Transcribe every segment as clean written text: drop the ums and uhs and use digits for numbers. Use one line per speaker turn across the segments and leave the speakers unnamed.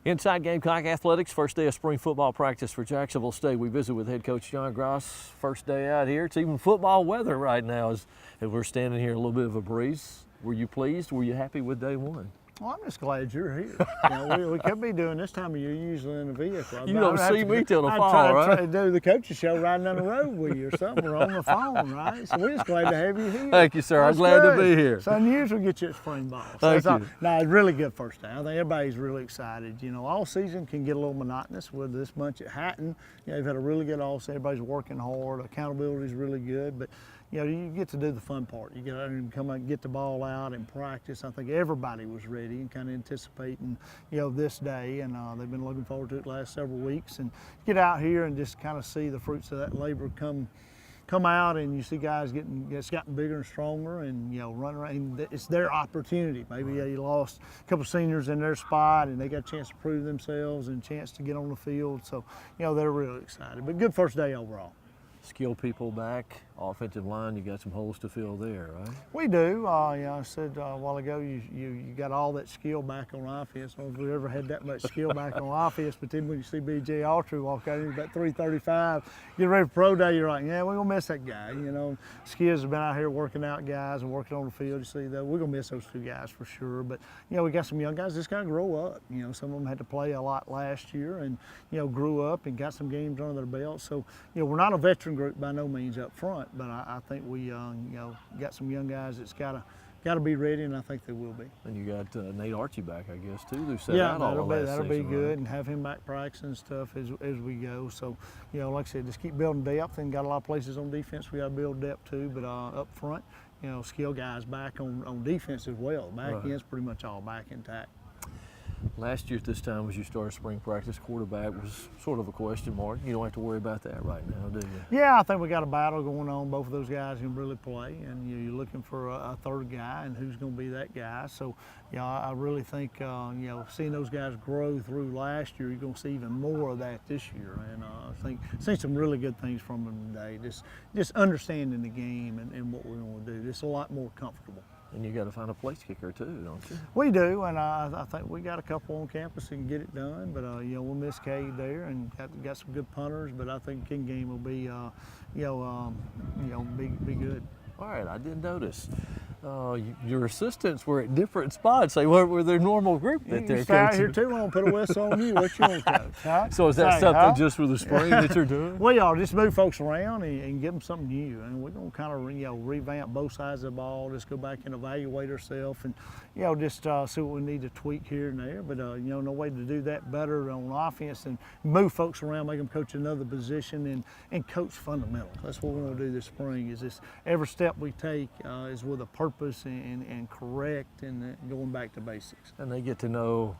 Inside Gamecock Athletics, first day of spring football practice for Jacksonville State. We visit with head coach John Gross. First day out here. It's even football weather right now as we're standing here, a little bit of a breeze. Were you pleased? Were you happy with day one?
Well, I'm just glad you're here. We could be doing this time of year usually in a vehicle.
You don't see me till the fall,
try
right?
to do the coach's show riding down the road with you or something. We're on the phone, right? So we're just glad to have you here.
Thank you, sir.
That's
I'm glad
good.
to be here.
So unusual get you at spring ball. So
Thank
that's
you.
No, it's really good first day. I think everybody's really excited. You know, all season can get a little monotonous with this bunch at Hatton. You know, they've had a really good all season. Everybody's working hard. Accountability is really good, but you know, you get to do the fun part. You get out and come out and get the ball out and practice. I think everybody was ready and kind of anticipating, you know, this day, and they've been looking forward to it the last several weeks. And get out here and just kind of see the fruits of that labor come out, and you see guys it's gotten bigger and stronger, and you know, run around. And it's their opportunity. Maybe you lost a couple seniors in their spot, and they got a chance to prove themselves and a chance to get on the field. So you know, they're really excited. But good first day overall.
Skilled people back, offensive line, you got some holes to fill there, right?
We do. You know, I said a while ago, you got all that skill back on offense. I don't know if we ever had that much skill back on offense, but then when you see B.J. Altry walk out, he's about 335, get ready for pro day, you're like, yeah, we're going to miss that guy. You know, Skids have been out here working out guys and working on the field. You see, that we're going to miss those two guys for sure. But, you know, we got some young guys that's got to grow up. You know, some of them had to play a lot last year and, you know, grew up and got some games under their belt. So, you know, we're not a veteran group by no means up front, but I think we, you know, got some young guys that's got to be ready, and I think they will be.
And you got Nate Archie back, I guess, too, who sat
Yeah,
out all the last
that'll
season,
be good,
right?
and have him back practicing and stuff as we go. So, you know, like I said, just keep building depth, and got a lot of places on defense we got to build depth too. But up front, you know, skill guys back on defense as well. Back end's pretty much all back intact.
Last year at this time, as you started spring practice, quarterback was sort of a question mark. You don't have to worry about that right now, do you?
Yeah, I think we got a battle going on. Both of those guys can really play, and you're looking for a third guy, and who's going to be that guy. So, you know, I really think, you know, seeing those guys grow through last year, you're going to see even more of that this year. And I think seen some really good things from them today. Just understanding the game and what we're going to do. Just a lot more comfortable.
And you got to find a place kicker too, don't you?
We do, and I think we got a couple on campus that can get it done. But you know, we'll miss Cade there, and got some good punters. But I think King game will be, be good.
All right, I didn't notice. Your assistants were at different spots. They weren't with their normal group that they're
stay out
coaching.
here too. I'm gonna put a whistle on you. What you want to coach? Huh?
So is that
Say,
something
huh?
just for the spring that you're doing?
We are just move folks around and give them something new, and we're gonna kind of revamp both sides of the ball. Just go back and evaluate ourselves, and just see what we need to tweak here and there. But no way to do that better on offense than move folks around, make them coach another position, and coach fundamentals. That's what we're gonna do this spring. Is this every step we take is with a purpose and correct and going back to basics.
And they get to know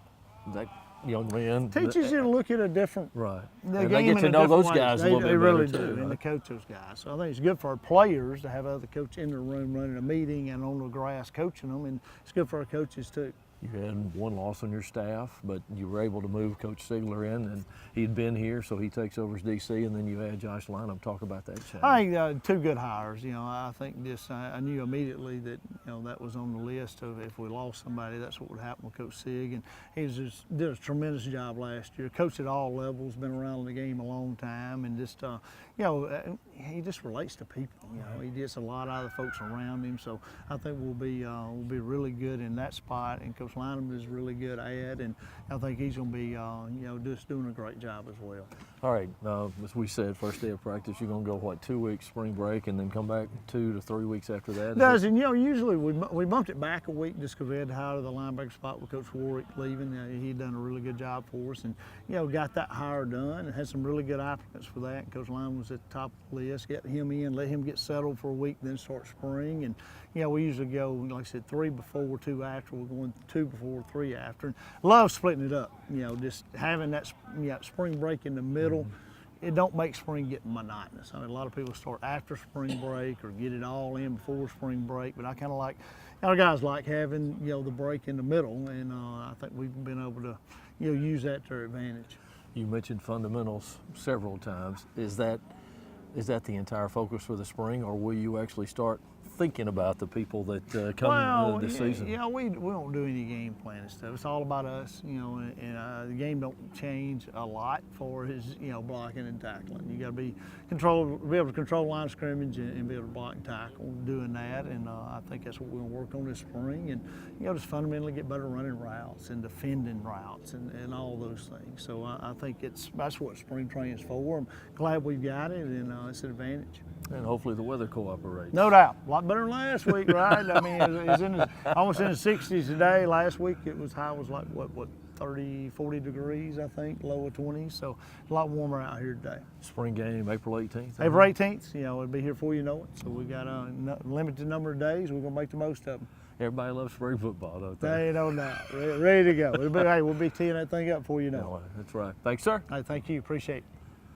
that young man.
Teaches you to look at a different
right.
The
and
game
they get to know those
way.
guys a little bit
They really
better
do,
too.
and to coach those guys. So I think it's good for our players to have other coach in the room running a meeting and on the grass coaching them, and it's good for our coaches too.
You had one loss on your staff, but you were able to move Coach Stigler in, and he'd been here, so he takes over as DC, and then you had Josh Lynham. Talk about that change.
I think two good hires. You know, I think I knew immediately that that was on the list of if we lost somebody, that's what would happen with Coach Sig, and he did a tremendous job last year. Coached at all levels, been around the game a long time, and just he just relates to people. You know, he gets a lot out of the folks around him, so I think we'll be really good in that spot. And Coach Lynham is really good at, and I think he's going to be just doing a great job as well.
All right, as we said, first day of practice, you're going to go 2 weeks spring break, and then come back 2 to 3 weeks after that.
And usually we bumped it back a week just because we had to hire the linebacker spot with Coach Warwick leaving. He'd done a really good job for us, and got that hire done and had some really good applicants for that. And Coach Lynham was at the top of the list. Get him in, let him get settled for a week, then start spring. And we usually go, like I said, 3 before, 2 after. We're going 2 before, 3 after. And love splitting it up. Just having that spring break in the middle. It don't make spring get monotonous. I mean, a lot of people start after spring break or get it all in before spring break, but I kind of like, our guys like having, the break in the middle, and I think we've been able to, use that to our advantage.
You mentioned fundamentals several times. Is that the entire focus for the spring, or will you actually start thinking about the people that come this season?
Yeah, we don't do any game planning stuff. It's all about us, you know, and the game don't change a lot for his, you know, blocking and tackling. You got to be able to control line of scrimmage and be able to block and tackle doing that. And I think that's what we're going to work on this spring. And, you know, just fundamentally get better running routes and defending routes and all those things. So I think that's what spring training is for. I'm glad we've got it, and it's an advantage.
And hopefully the weather cooperates.
No doubt. A lot better than last week, right? I mean, it's almost in the 60s today. Last week it was high was like, what 30, 40 degrees, I think, low of 20s. So a lot warmer out here today.
Spring game, April 18th.
April 18th, you know, it'll be here before you know it. So we got a limited number of days. We're going to make the most of them.
Everybody loves spring football, don't they?
Hey, no doubt. Ready to go. Hey, we'll be teeing that thing up before you know it.
That's right. Thanks, sir.
Hey, thank you. Appreciate it.